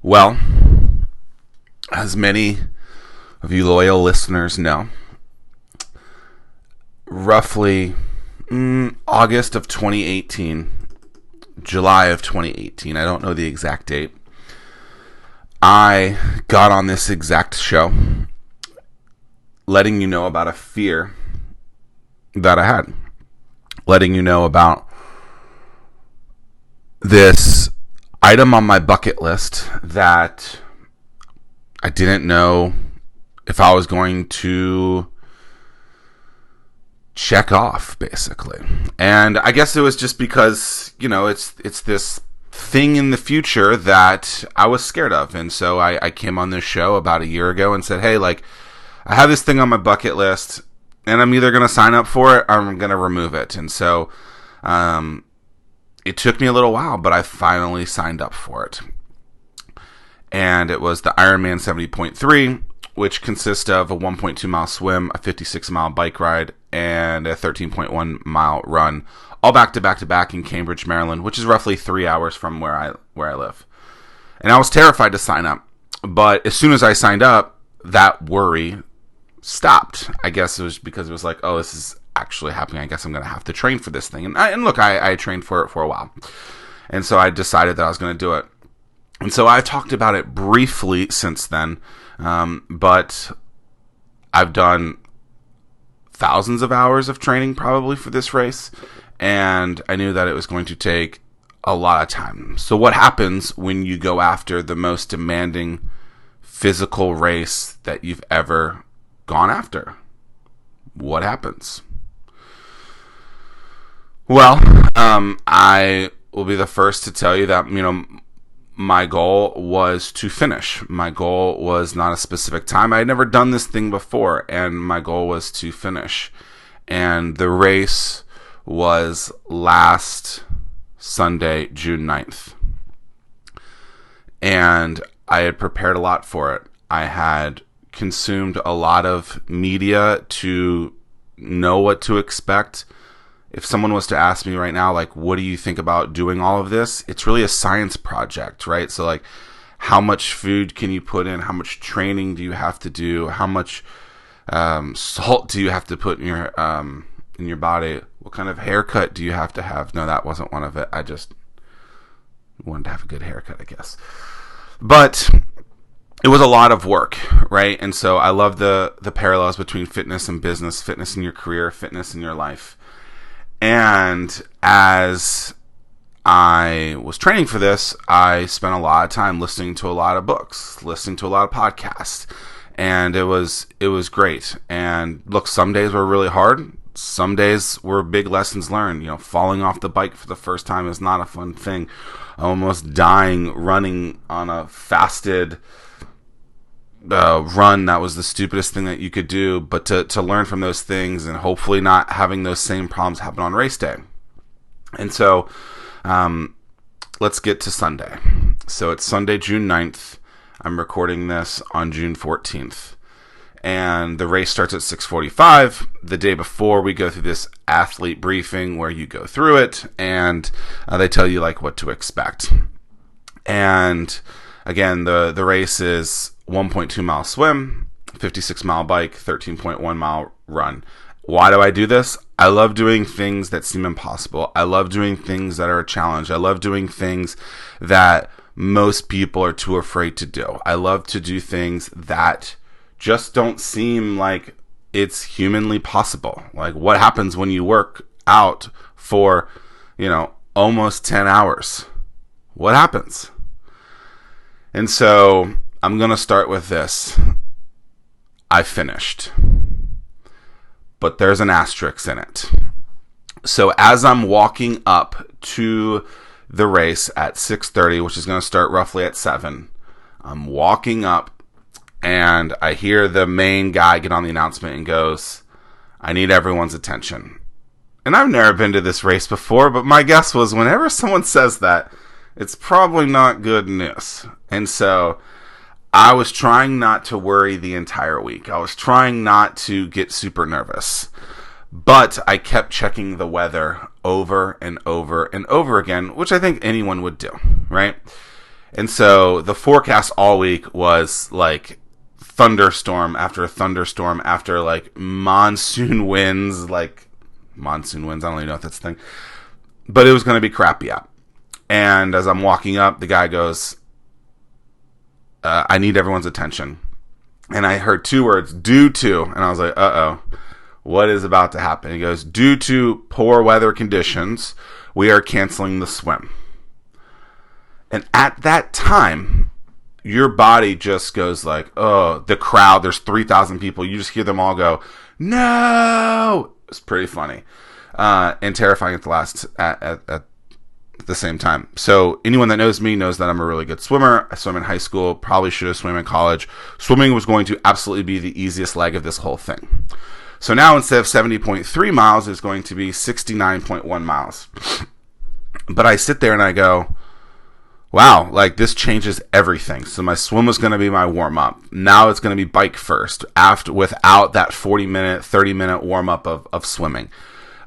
Well, as many of you loyal listeners know, roughly August of 2018, July of 2018, I don't know the exact date, I got on this exact show letting you know about a fear that I had. Letting you know about this item on my bucket list that I didn't know if I was going to check off, basically. And I guess it was just because, it's this thing in the future that I was scared of. And so I came on this show about a year ago and said, hey, I have this thing on my bucket list, and I'm either going to sign up for it or I'm going to remove it. And so it took me a little while, but I finally signed up for it. And it was the IRONMAN 70.3, which consists of a 1.2 mile swim, a 56 mile bike ride, and a 13.1 mile run, all back to back in Cambridge, Maryland, which is roughly 3 hours from where I live. And I was terrified to sign up, but as soon as I signed up, that worry stopped. I guess it was because it was like, oh, this is actually happening. I guess I'm going to have to train for this thing. And look, I trained for it for a while. And so I decided that I was going to do it. And so I've talked about it briefly since then, but I've done thousands of hours of training probably for this race, and I knew that it was going to take a lot of time. So what happens when you go after the most demanding physical race that you've ever gone after? What happens? Well, I will be the first to tell you that, my goal was to finish. My goal was not a specific time. I had never done this thing before, and my goal was to finish. And the race was last Sunday, June 9th. And I had prepared a lot for it. I had consumed a lot of media to know what to expect. If someone was to ask me right now, what do you think about doing all of this? It's really a science project, right? So, how much food can you put in? How much training do you have to do? How much salt do you have to put in your body? What kind of haircut do you have to have? No, that wasn't one of it. I just wanted to have a good haircut, I guess. But it was a lot of work, right? And so I love the parallels between fitness and business, fitness in your career, fitness in your life. And as I was training for this, I spent a lot of time listening to a lot of books, listening to a lot of podcasts, and it was great. And look, some days were really hard. Some days were big lessons learned. Falling off the bike for the first time is not a fun thing. Almost dying running on a fasted run, that was the stupidest thing that you could do, but to learn from those things and hopefully not having those same problems happen on race day. And so let's get to Sunday. So it's Sunday, June 9th. I'm recording this on June 14th. And the race starts at 6:45. The day before, we go through this athlete briefing where you go through it, and they tell you what to expect. And again, the race is 1.2 mile swim, 56 mile bike, 13.1 mile run. Why do I do this? I love doing things that seem impossible. I love doing things that are a challenge. I love doing things that most people are too afraid to do. I love to do things that just don't seem like it's humanly possible. What happens when you work out for, almost 10 hours? What happens? And so I'm going to start with this. I finished. But there's an asterisk in it. So as I'm walking up to the race at 6:30, which is going to start roughly at 7, I'm walking up and I hear the main guy get on the announcement and goes, I need everyone's attention. And I've never been to this race before, but my guess was whenever someone says that, it's probably not good news. And so I was trying not to worry the entire week. I was trying not to get super nervous. But I kept checking the weather over and over and over again, which I think anyone would do, right? And so the forecast all week was like thunderstorm after thunderstorm after like monsoon winds. I don't even know if that's a thing. But it was going to be crappy out. And as I'm walking up, the guy goes, I need everyone's attention. And I heard two words, due to. And I was like, uh-oh, what is about to happen? He goes, due to poor weather conditions, we are canceling the swim. And at that time, your body just goes like, oh, the crowd, there's 3,000 people. You just hear them all go, no. It's pretty funny and terrifying at the same time. So anyone that knows me knows that I'm a really good swimmer. I swim in high school, probably should have swum in college. Swimming was going to absolutely be the easiest leg of this whole thing. So now instead of 70.3 miles, it's going to be 69.1 miles. But I sit there and I go, wow, like this changes everything. So my swim was going to be my warm-up. Now it's going to be bike first, without that 40-minute, 30-minute warm-up of swimming.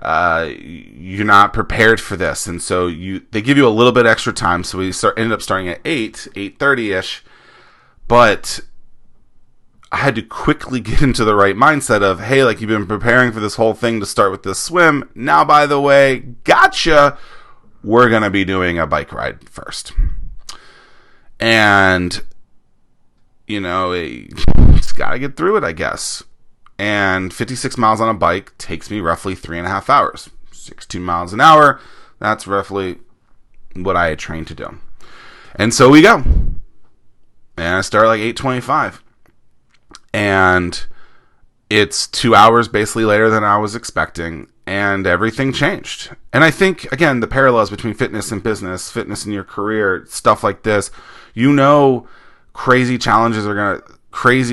You're not prepared for this. And so they give you a little bit extra time. So we ended up starting at 8:30-ish. But I had to quickly get into the right mindset of, hey, like you've been preparing for this whole thing to start with this swim. Now, by the way, gotcha. We're going to be doing a bike ride first. And, just got to get through it, I guess. And 56 miles on a bike takes me roughly 3.5 hours. 16 miles an hour, that's roughly what I had trained to do. And so we go. And I start like 8:25. And it's 2 hours basically later than I was expecting. And everything changed. And I think, again, the parallels between fitness and business, fitness in your career, stuff like this, crazy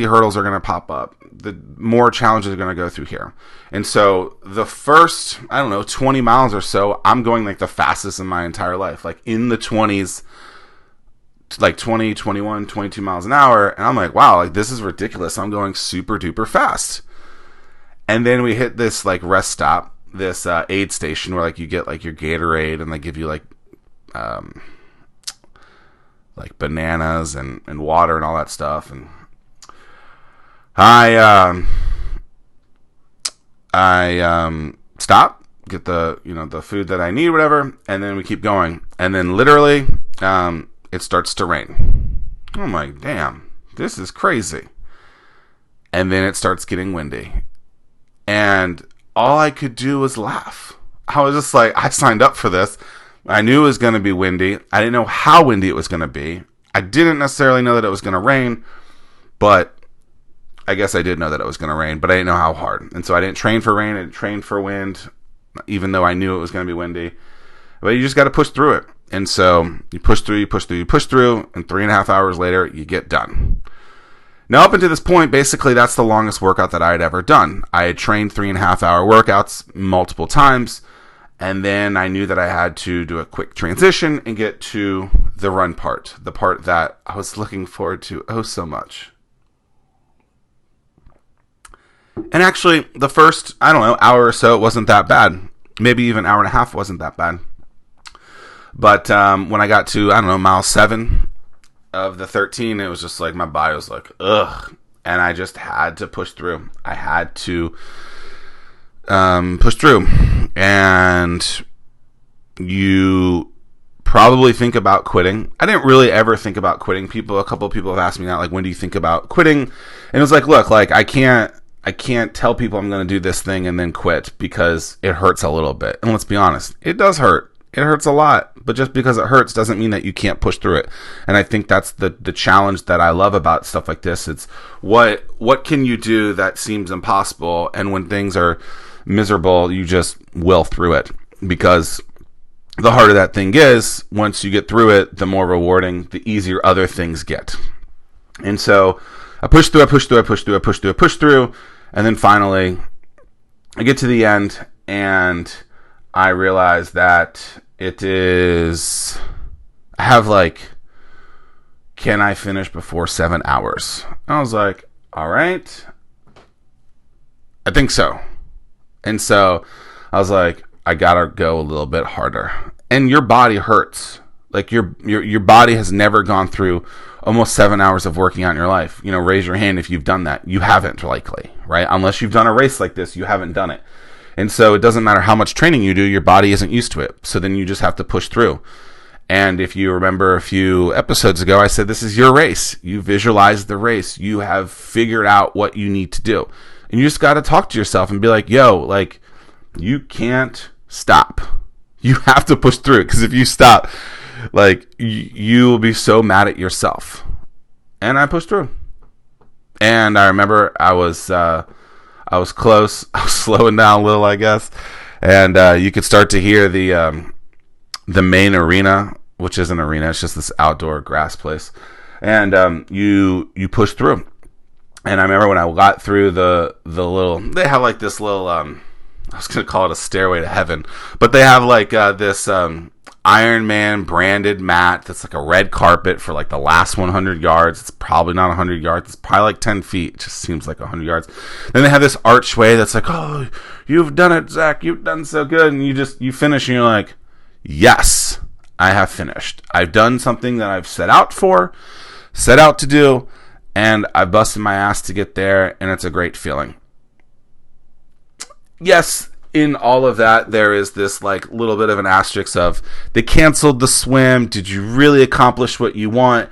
hurdles are going to pop up. The more challenges are going to go through here. And so the first, 20 miles or so, I'm going like the fastest in my entire life, like in the 20s, like 20, 21, 22 miles an hour. And I'm like, wow, like this is ridiculous. I'm going super duper fast. And then we hit this like rest stop, this aid station where like you get like your Gatorade and they give you like bananas and water and all that stuff. And I stop, get the food that I need, whatever, and then we keep going. And then literally it starts to rain. I'm like, damn, this is crazy. And then it starts getting windy. And all I could do was laugh. I was just like, I signed up for this. I knew it was going to be windy. I didn't know how windy it was going to be. I didn't necessarily know that it was going to rain, but I guess I did know that it was going to rain, but I didn't know how hard. And so I didn't train for rain. I didn't train for wind, even though I knew it was going to be windy. But you just got to push through it. And so you push through, and 3.5 hours later, you get done. Now, up until this point, basically, that's the longest workout that I had ever done. I had trained 3.5 hour workouts multiple times, and then I knew that I had to do a quick transition and get to the run part, the part that I was looking forward to so much. And actually, the first, hour or so, it wasn't that bad. Maybe even hour and a half wasn't that bad. But when I got to, mile 7 of the 13, it was just like my body was like, ugh. And I just had to push through. I had to push through. And you probably think about quitting. I didn't really ever think about quitting. A couple of people have asked me that, like, when do you think about quitting? And it was like, look, like I can't tell people I'm going to do this thing and then quit because it hurts a little bit. And let's be honest, it does hurt. It hurts a lot, but just because it hurts doesn't mean that you can't push through it. And I think that's the challenge that I love about stuff like this. It's what can you do that seems impossible, and when things are miserable, you just will through it. Because the harder that thing is, once you get through it, the more rewarding, the easier other things get. And so I push through, and then finally I get to the end, and I realize that I have can I finish before 7 hours? I was like, all right, I think so. And so I was like, I gotta go a little bit harder. And your body hurts. Like your body has never gone through almost 7 hours of working out in your life. Raise your hand if you've done that. You haven't, likely, right? Unless you've done a race like this, you haven't done it. And so it doesn't matter how much training you do, your body isn't used to it. So then you just have to push through. And if you remember a few episodes ago, I said this is your race. You visualize the race. You have figured out what you need to do. And you just got to talk to yourself and be like, yo, like, you can't stop. You have to push through, because if you stop, like, you will be so mad at yourself. And I pushed through. And I remember I was close. I was slowing down a little, I guess. And you could start to hear the main arena, which is an arena. It's just this outdoor grass place. And you push through. And I remember when I got through the little, they have like this little, I was going to call it a stairway to heaven, but they have like this IRONMAN branded mat that's like a red carpet for like the last 100 yards. It's probably not 100 yards. It's probably like 10 feet. It just seems like 100 yards. Then they have this archway that's like, oh, you've done it, Zach. You've done so good. And you finish and you're like, yes, I have finished. I've done something that I've set out to do, and I busted my ass to get there, and it's a great feeling. Yes, in all of that, there is this like little bit of an asterisk of, they canceled the swim. Did you really accomplish what you want?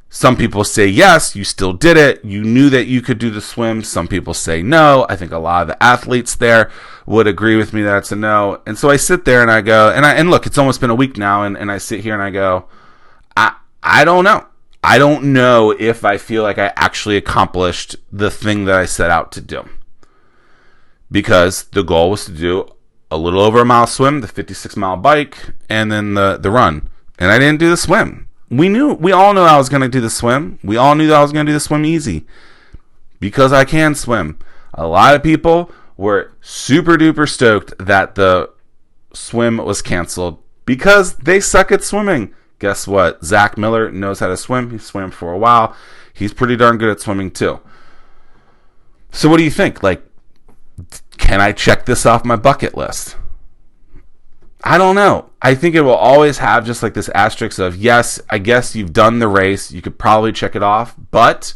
Some people say yes, you still did it. You knew that you could do the swim. Some people say no. I think a lot of the athletes there would agree with me that it's a no. And so I sit there and I go, and look, it's almost been a week now, and I sit here and I go, I don't know. I don't know if I feel like I actually accomplished the thing that I set out to do. Because the goal was to do a little over a mile swim, the 56-mile bike, and then the run. And I didn't do the swim. We all knew I was going to do the swim. We all knew that I was going to do the swim easy. Because I can swim. A lot of people were super duper stoked that the swim was canceled because they suck at swimming. Guess what? Zack Miller knows how to swim. He swam for a while. He's pretty darn good at swimming too. So what do you think? Like, can I check this off my bucket list? I don't know. I think it will always have just like this asterisk of, yes, I guess you've done the race. You could probably check it off, but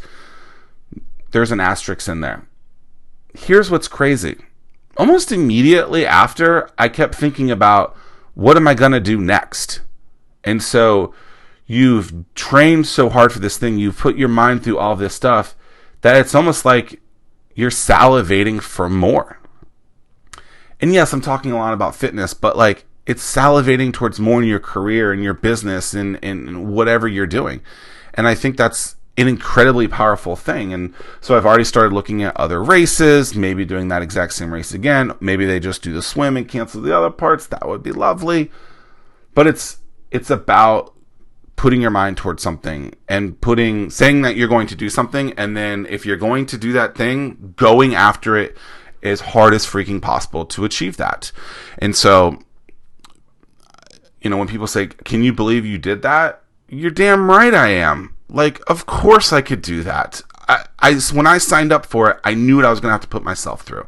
there's an asterisk in there. Here's what's crazy. Almost immediately after, I kept thinking about, what am I going to do next? And so you've trained so hard for this thing. You've put your mind through all this stuff that it's almost like you're salivating for more. And yes, I'm talking a lot about fitness, but like, it's salivating towards more in your career and your business and whatever you're doing. And I think that's an incredibly powerful thing. And so I've already started looking at other races, maybe doing that exact same race again. Maybe they just do the swim and cancel the other parts. That would be lovely. But it's about putting your mind towards something and saying that you're going to do something. And then if you're going to do that thing, going after it as hard as freaking possible to achieve that. And so, when people say, can you believe you did that? You're damn right I am. Like, of course I could do that. When I signed up for it, I knew what I was going to have to put myself through.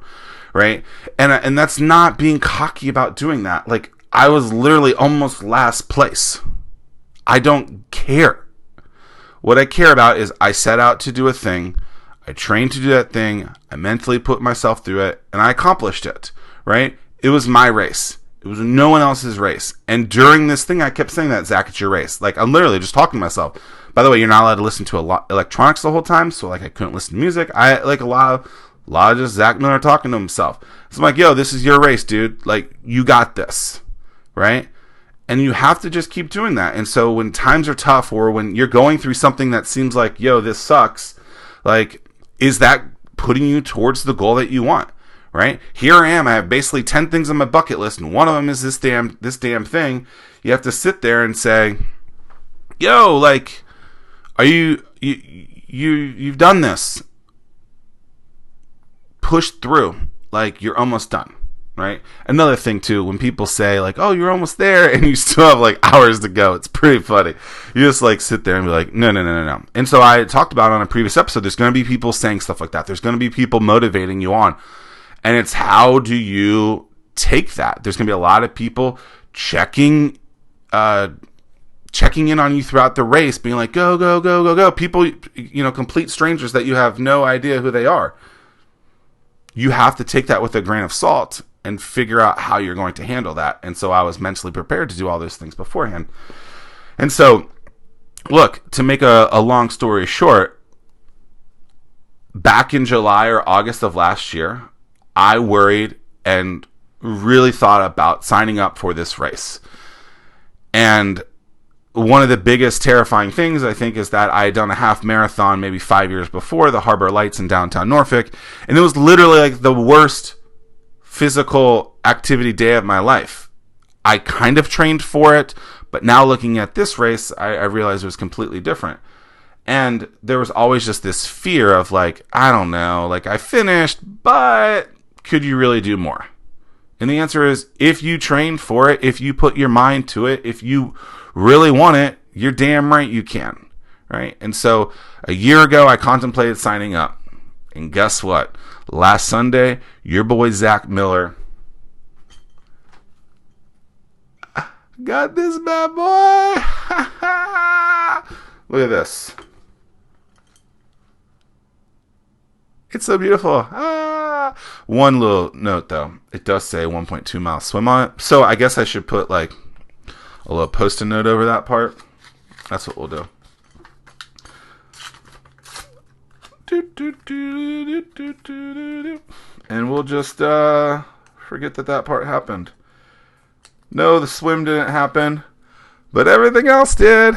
Right. And that's not being cocky about doing that. Like, I was literally almost last place. I don't care. What I care about is I set out to do a thing. I trained to do that thing. I mentally put myself through it, and I accomplished it, right? It was my race. It was no one else's race. And during this thing, I kept saying that, Zach, it's your race. Like, I'm literally just talking to myself. By the way, you're not allowed to listen to electronics the whole time, so like I couldn't listen to music. I like a lot of just Zack Miller talking to himself. So I'm like, yo, this is your race, dude. Like, you got this, right? And you have to just keep doing that. And so when times are tough, or when you're going through something that seems like, yo, this sucks, like, is that putting you towards the goal that you want, right? Here I am. I have basically 10 things on my bucket list, and one of them is this damn thing. You have to sit there and say, yo, like, are you've done this. Push through. Like, you're almost done. Right? Another thing too, when people say like, oh, you're almost there, and you still have like hours to go, it's pretty funny. You just like sit there and be like, no. And so I talked about on a previous episode, there's going to be people saying stuff like that. There's going to be people motivating you on. And it's, how do you take that? There's going to be a lot of people checking checking in on you throughout the race, being like, go, go, go, go, go. People, complete strangers that you have no idea who they are. You have to take that with a grain of salt and figure out how you're going to handle that. And so I was mentally prepared to do all those things beforehand. And so, look, to make a long story short, back in July or August of last year, I worried and really thought about signing up for this race. And one of the biggest terrifying things, I think, is that I had done a half marathon maybe 5 years before, the Harbor Lights in downtown Norfolk, and it was literally like the worst physical activity day of my life. I kind of trained for it, but now looking at this race, I realized it was completely different. And there was always just this fear of like, I don't know, like I finished, but could you really do more? And the answer is, if you trained for it, if you put your mind to it, if you really want it, you're damn right you can, right? And so a year ago, I contemplated signing up. And guess what? Last Sunday, your boy Zack Miller got this bad boy. Look at this. It's so beautiful. One little note, though. It does say 1.2 mile swim on it. So I guess I should put like a little post-it note over that part. That's what we'll do. And we'll just forget that part happened. No, the swim didn't happen, but everything else did.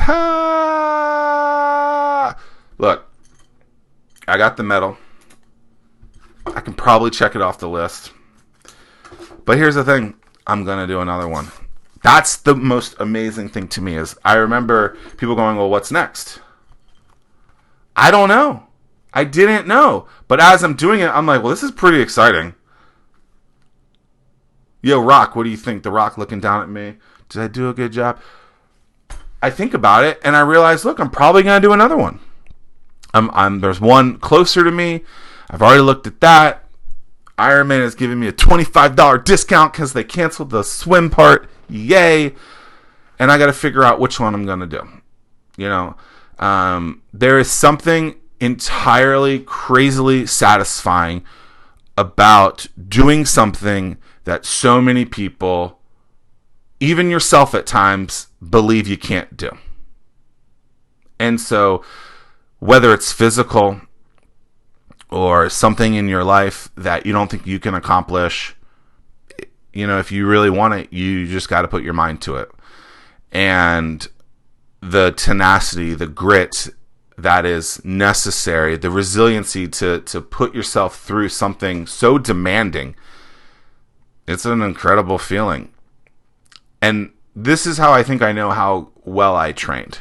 Look, I got the medal. I can probably check it off the list. But here's the thing. I'm going to do another one. That's the most amazing thing to me is I remember people going, well, what's next? I don't know. I didn't know. But as I'm doing it, I'm like, well, this is pretty exciting. Yo, Rock, what do you think? The Rock looking down at me. Did I do a good job? I think about it, and I realize, look, I'm probably going to do another one. There's one closer to me. I've already looked at that. Ironman is giving me a $25 discount because they canceled the swim part. Yay. And I got to figure out which one I'm going to do. There is something entirely crazily satisfying about doing something that so many people, even yourself at times, believe you can't do. And so whether it's physical or something in your life that you don't think you can accomplish, if you really want it, you just got to put your mind to it. And the tenacity, the grit that is necessary, the resiliency to put yourself through something so demanding, it's an incredible feeling. And this is how I think I know how well I trained.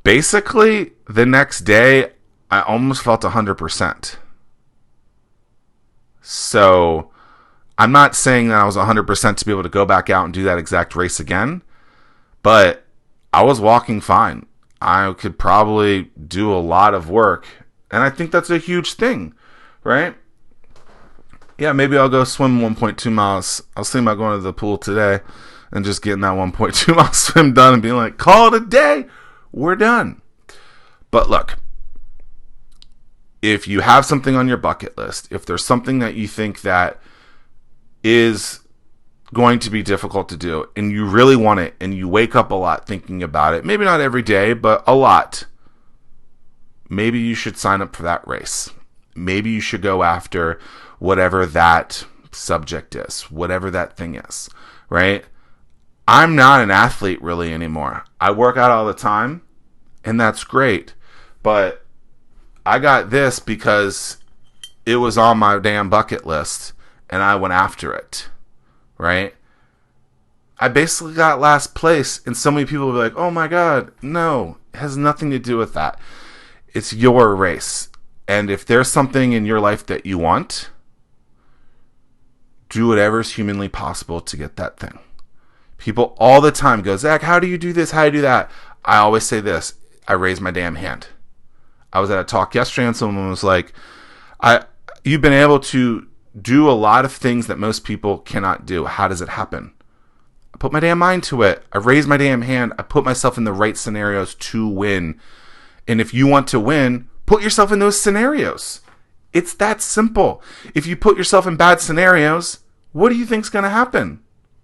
Basically, the next day, I almost felt 100%. So I'm not saying that I was 100% to be able to go back out and do that exact race again, but I was walking fine. I could probably do a lot of work, and I think that's a huge thing, right? Yeah, maybe I'll go swim 1.2 miles. I was thinking about going to the pool today and just getting that 1.2 mile swim done and being like, call it a day. We're done. But look, if you have something on your bucket list, if there's something that you think that is going to be difficult to do and you really want it and you wake up a lot thinking about it, maybe not every day, but a lot, maybe you should sign up for that race. Maybe you should go after whatever that subject is, whatever that thing is, right? I'm not an athlete really anymore. I work out all the time, and that's great. But I got this because it was on my damn bucket list, and I went after it, right? I basically got last place, and so many people will be like, oh my God, no, it has nothing to do with that. It's your race. And if there's something in your life that you want, do whatever is humanly possible to get that thing. People all the time go, Zach, how do you do this? How do you do that? I always say this. I raise my damn hand. I was at a talk yesterday and someone was like, you've been able to do a lot of things that most people cannot do. How does it happen? I put my damn mind to it. I raised my damn hand. I put myself in the right scenarios to win. And if you want to win, put yourself in those scenarios. It's that simple. If you put yourself in bad scenarios, what do you think's going to happen?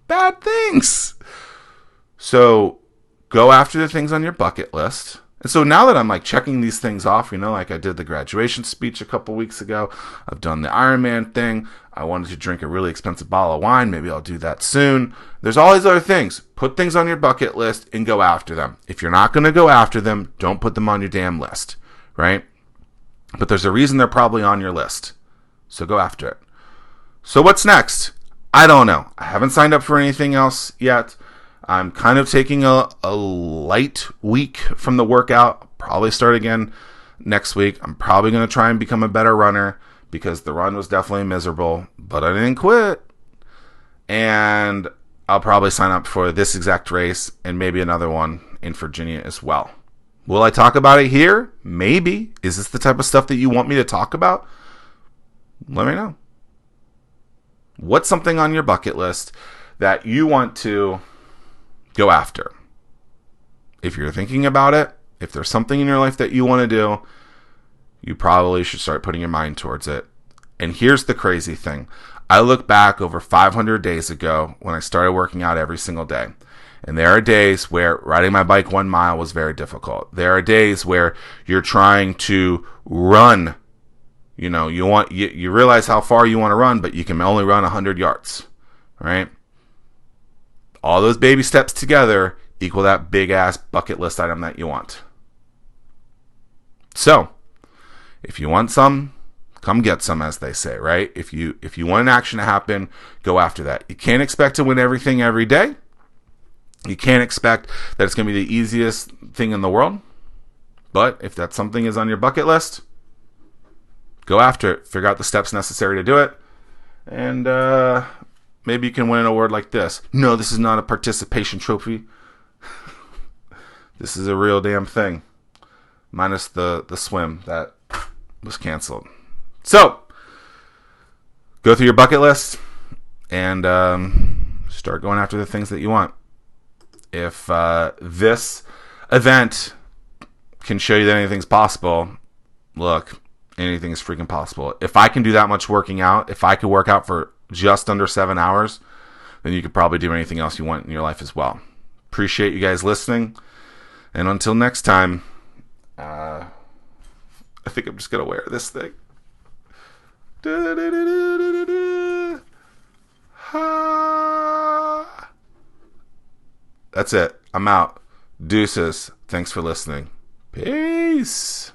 Bad things. So go after the things on your bucket list. And so now that I'm like checking these things off, like I did the graduation speech a couple weeks ago, I've done the Ironman thing. I wanted to drink a really expensive bottle of wine. Maybe I'll do that soon. There's all these other things. Put things on your bucket list and go after them. If you're not going to go after them, don't put them on your damn list, right? But there's a reason they're probably on your list. So go after it. So what's next? I don't know. I haven't signed up for anything else yet. I'm kind of taking a light week from the workout. I'll probably start again next week. I'm probably going to try and become a better runner because the run was definitely miserable, but I didn't quit. And I'll probably sign up for this exact race and maybe another one in Virginia as well. Will I talk about it here? Maybe. Is this the type of stuff that you want me to talk about? Let me know. What's something on your bucket list that you want to go after? If you're thinking about it, if there's something in your life that you want to do, you probably should start putting your mind towards it. And here's the crazy thing. I look back over 500 days ago when I started working out every single day. And there are days where riding my bike 1 mile was very difficult. There are days where you're trying to run. You realize how far you want to run, but you can only run 100 yards, right? All those baby steps together equal that big ass bucket list item that you want. So, if you want some, come get some, as they say, right? If you want an action to happen, go after that. You can't expect to win everything every day. You can't expect that it's going to be the easiest thing in the world. But if that something is on your bucket list, go after it. Figure out the steps necessary to do it. And maybe you can win an award like this. No, this is not a participation trophy. This is a real damn thing. Minus the swim that was canceled. So, go through your bucket list and start going after the things that you want. If this event can show you that anything's possible, look, anything is freaking possible. If I can do that much working out, if I could work out for just under 7 hours, then you could probably do anything else you want in your life as well. Appreciate you guys listening. And until next time, I think I'm just going to wear this thing. That's it. I'm out. Deuces. Thanks for listening. Peace.